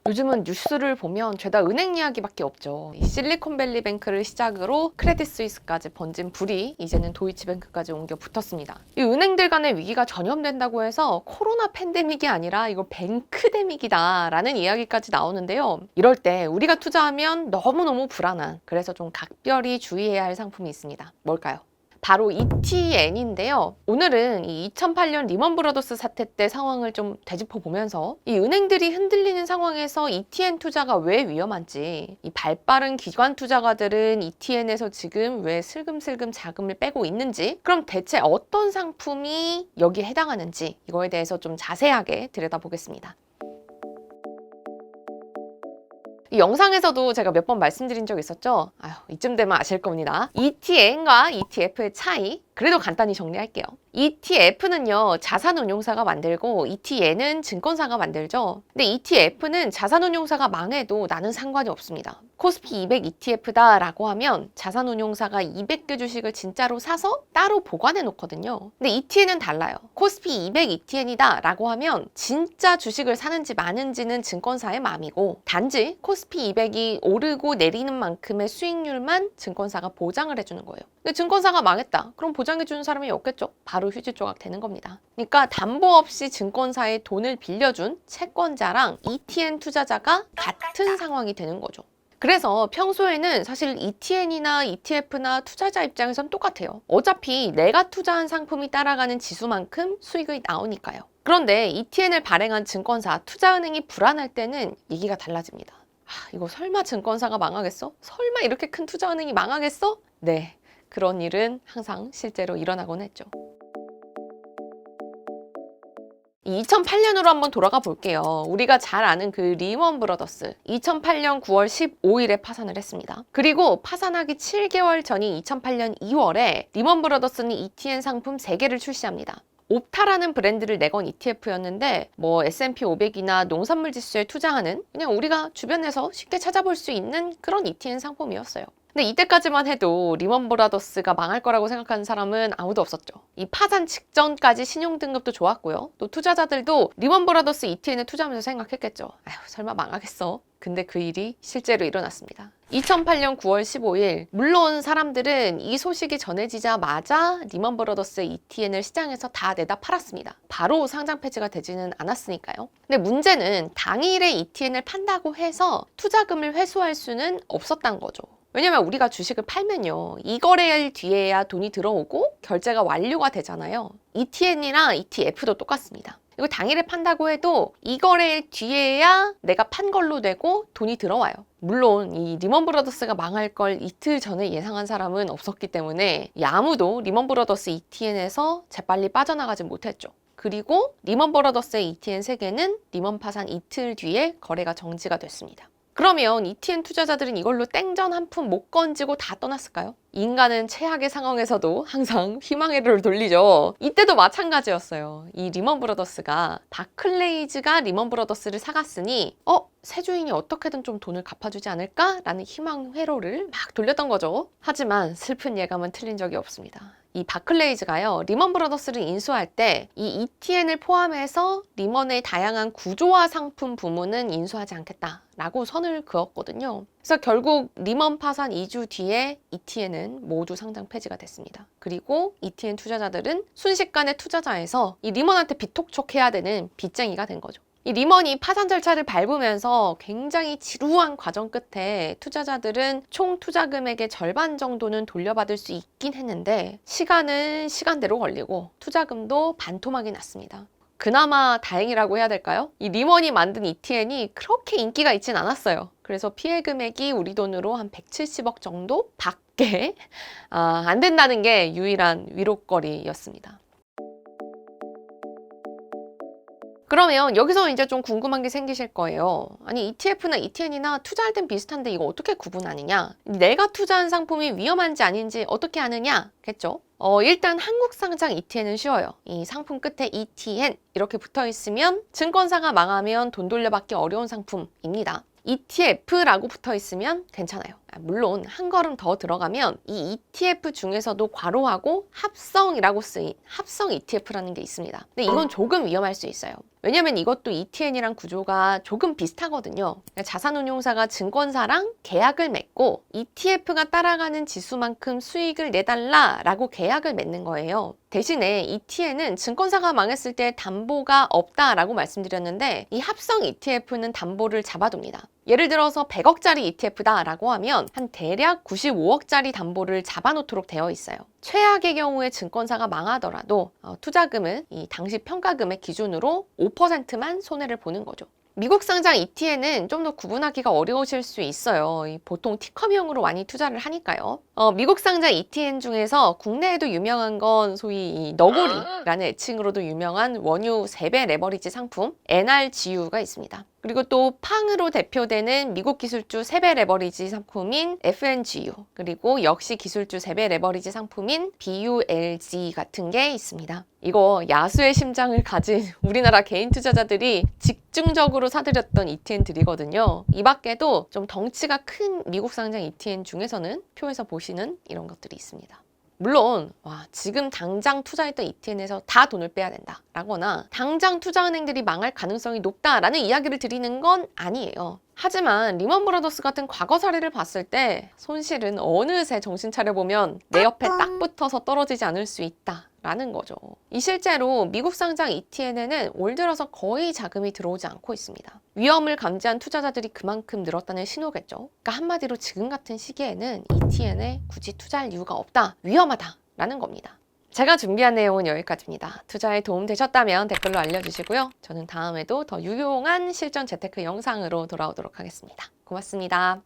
요즘은 뉴스를 보면 죄다 은행 이야기밖에 없죠. 이 실리콘밸리뱅크를 시작으로 크레딧 스위스까지 번진 불이 이제는 도이치뱅크까지 옮겨 붙었습니다. 이 은행들 간의 위기가 전염된다고 해서 코로나 팬데믹이 아니라 이거 뱅크데믹이다 라는 이야기까지 나오는데요. 이럴 때 우리가 투자하면 너무너무 불안한, 그래서 좀 각별히 주의해야 할 상품이 있습니다. 뭘까요? 바로 ETN인데요. 오늘은 이 2008년 리먼 브러더스 사태 때 상황을 좀 되짚어 보면서 이 은행들이 흔들리는 상황에서 ETN 투자가 왜 위험한지, 이 발빠른 기관 투자가들은 ETN에서 지금 왜 슬금슬금 자금을 빼고 있는지, 그럼 대체 어떤 상품이 여기에 해당하는지 이거에 대해서 좀 자세하게 들여다보겠습니다. 이 영상에서도 제가 몇 번 말씀드린 적 있었죠? 이쯤 되면 아실 겁니다. ETN과 ETF의 차이, 그래도 간단히 정리할게요. ETF는요, 자산운용사가 만들고 ETN은 증권사가 만들죠. 근데 ETF는 자산운용사가 망해도 나는 상관이 없습니다. 코스피 200 ETF다 라고 하면 자산운용사가 200개 주식을 진짜로 사서 따로 보관해 놓거든요. 근데 ETN은 달라요. 코스피 200 ETN이다 라고 하면 진짜 주식을 사는지 마는지는 증권사의 맘이고, 단지 코스피 200이 오르고 내리는 만큼의 수익률만 증권사가 보장을 해주는 거예요. 근데 증권사가 망했다. 그럼 보장해주는 사람이 없겠죠. 바로 휴지 조각 되는 겁니다. 그러니까 담보 없이 증권사에 돈을 빌려준 채권자랑 ETN 투자자가 같은 상황이 되는 거죠. 그래서 평소에는 사실 ETN이나 ETF나 투자자 입장에선 똑같아요. 어차피 내가 투자한 상품이 따라가는 지수만큼 수익이 나오니까요. 그런데 ETN을 발행한 증권사, 투자은행이 불안할 때는 얘기가 달라집니다. 이거 설마 증권사가 망하겠어? 설마 이렇게 큰 투자은행이 망하겠어? 네, 그런 일은 항상 실제로 일어나곤 했죠. 2008년으로 한번 돌아가 볼게요. 우리가 잘 아는 그 리먼 브러더스, 2008년 9월 15일에 파산을 했습니다. 그리고 파산하기 7개월 전인 2008년 2월에 리먼 브러더스는 ETN 상품 3개를 출시합니다. 옵타라는 브랜드를 내건 ETF였는데 뭐 S&P 500이나 농산물 지수에 투자하는, 그냥 우리가 주변에서 쉽게 찾아볼 수 있는 그런 ETN 상품이었어요. 근데 이때까지만 해도 리먼 브라더스가 망할 거라고 생각하는 사람은 아무도 없었죠. 이 파산 직전까지 신용등급도 좋았고요. 또 투자자들도 리먼 브라더스 ETN에 투자하면서 생각했겠죠. 설마 망하겠어? 근데 그 일이 실제로 일어났습니다. 2008년 9월 15일, 물론 사람들은 이 소식이 전해지자마자 리먼 브러더스의 ETN을 시장에서 다 내다 팔았습니다. 바로 상장 폐지가 되지는 않았으니까요. 근데 문제는 당일에 ETN을 판다고 해서 투자금을 회수할 수는 없었단 거죠. 왜냐면 우리가 주식을 팔면요, 이 거래일 뒤에야 돈이 들어오고 결제가 완료가 되잖아요. ETN이나 ETF도 똑같습니다. 이거 당일에 판다고 해도 이 거래일 뒤에야 내가 판 걸로 되고 돈이 들어와요. 물론 이 리먼 브러더스가 망할 걸 이틀 전에 예상한 사람은 없었기 때문에 아무도 리먼 브러더스 ETN에서 재빨리 빠져나가지 못했죠. 그리고 리먼 브러더스의 ETN 3개는 리먼 파산 이틀 뒤에 거래가 정지가 됐습니다. 그러면 ETN 투자자들은 이걸로 땡전 한 푼 못 건지고 다 떠났을까요? 인간은 최악의 상황에서도 항상 희망의 를 돌리죠. 이때도 마찬가지였어요. 이 리먼 브러더스가, 바클레이즈가 리먼 브러더스를 사갔으니 새 주인이 어떻게든 좀 돈을 갚아주지 않을까? 라는 희망 회로를 막 돌렸던 거죠. 하지만 슬픈 예감은 틀린 적이 없습니다. 이 바클레이즈가요, 리먼 브러더스를 인수할 때 이 ETN을 포함해서 리먼의 다양한 구조화 상품 부문은 인수하지 않겠다라고 선을 그었거든요. 그래서 결국 리먼 파산 2주 뒤에 ETN은 모두 상장 폐지가 됐습니다. 그리고 ETN 투자자들은 순식간에 투자자에서 이 리먼한테 비톡촉해야 되는 빚쟁이가 된 거죠. 이 리먼이 파산 절차를 밟으면서 굉장히 지루한 과정 끝에 투자자들은 총 투자 금액의 절반 정도는 돌려받을 수 있긴 했는데, 시간은 시간대로 걸리고 투자금도 반토막이 났습니다. 그나마 다행이라고 해야 될까요? 이 리먼이 만든 ETN이 그렇게 인기가 있진 않았어요. 그래서 피해 금액이 우리 돈으로 한 170억 정도 밖에 안 된다는 게 유일한 위로거리였습니다. 그러면 여기서 이제 좀 궁금한 게 생기실 거예요. 아니, ETF나 ETN이나 투자할 땐 비슷한데 이거 어떻게 구분하느냐? 내가 투자한 상품이 위험한지 아닌지 어떻게 아느냐? 겠죠? 일단 한국 상장 ETN은 쉬워요. 이 상품 끝에 ETN 이렇게 붙어 있으면 증권사가 망하면 돈 돌려받기 어려운 상품입니다. ETF라고 붙어 있으면 괜찮아요. 물론 한 걸음 더 들어가면 이 ETF 중에서도 괄호하고 합성이라고 쓰인 합성 ETF라는 게 있습니다. 근데 이건 조금 위험할 수 있어요. 왜냐면 이것도 ETN이랑 구조가 조금 비슷하거든요. 자산운용사가 증권사랑 계약을 맺고 ETF가 따라가는 지수만큼 수익을 내달라라고 계약을 맺는 거예요. 대신에 ETN은 증권사가 망했을 때 담보가 없다라고 말씀드렸는데 이 합성 ETF는 담보를 잡아둡니다. 예를 들어서 100억짜리 ETF다라고 하면 한 대략 95억짜리 담보를 잡아놓도록 되어 있어요. 최악의 경우에 증권사가 망하더라도 투자금은 이 당시 평가금의 기준으로 5%만 손해를 보는 거죠. 미국 상장 ETN은 좀 더 구분하기가 어려우실 수 있어요. 보통 티커명으로 많이 투자를 하니까요. 미국 상장 ETN 중에서 국내에도 유명한 건 소위 이 너구리라는 애칭으로도 유명한 원유 3배 레버리지 상품 NRGU가 있습니다. 그리고 또 팡으로 대표되는 미국 기술주 3배 레버리지 상품인 FNGU, 그리고 역시 기술주 3배 레버리지 상품인 BULG 같은 게 있습니다. 이거 야수의 심장을 가진 우리나라 개인 투자자들이 집중적으로 사들였던 ETN들이거든요. 이 밖에도 좀 덩치가 큰 미국 상장 ETN 중에서는 표에서 보시는 이런 것들이 있습니다. 물론 지금 당장 투자했던 ETN에서 다 돈을 빼야 된다 라거나 당장 투자은행들이 망할 가능성이 높다라는 이야기를 드리는 건 아니에요. 하지만 리먼 브라더스 같은 과거 사례를 봤을 때 손실은 어느새 정신 차려보면 내 옆에 딱 붙어서 떨어지지 않을 수 있다 라는 거죠. 이 실제로 미국 상장 ETN에는 올 들어서 거의 자금이 들어오지 않고 있습니다. 위험을 감지한 투자자들이 그만큼 늘었다는 신호겠죠. 그러니까 한마디로 지금 같은 시기에는 ETN에 굳이 투자할 이유가 없다, 위험하다 라는 겁니다. 제가 준비한 내용은 여기까지입니다. 투자에 도움 되셨다면 댓글로 알려주시고요. 저는 다음에도 더 유용한 실전 재테크 영상으로 돌아오도록 하겠습니다. 고맙습니다.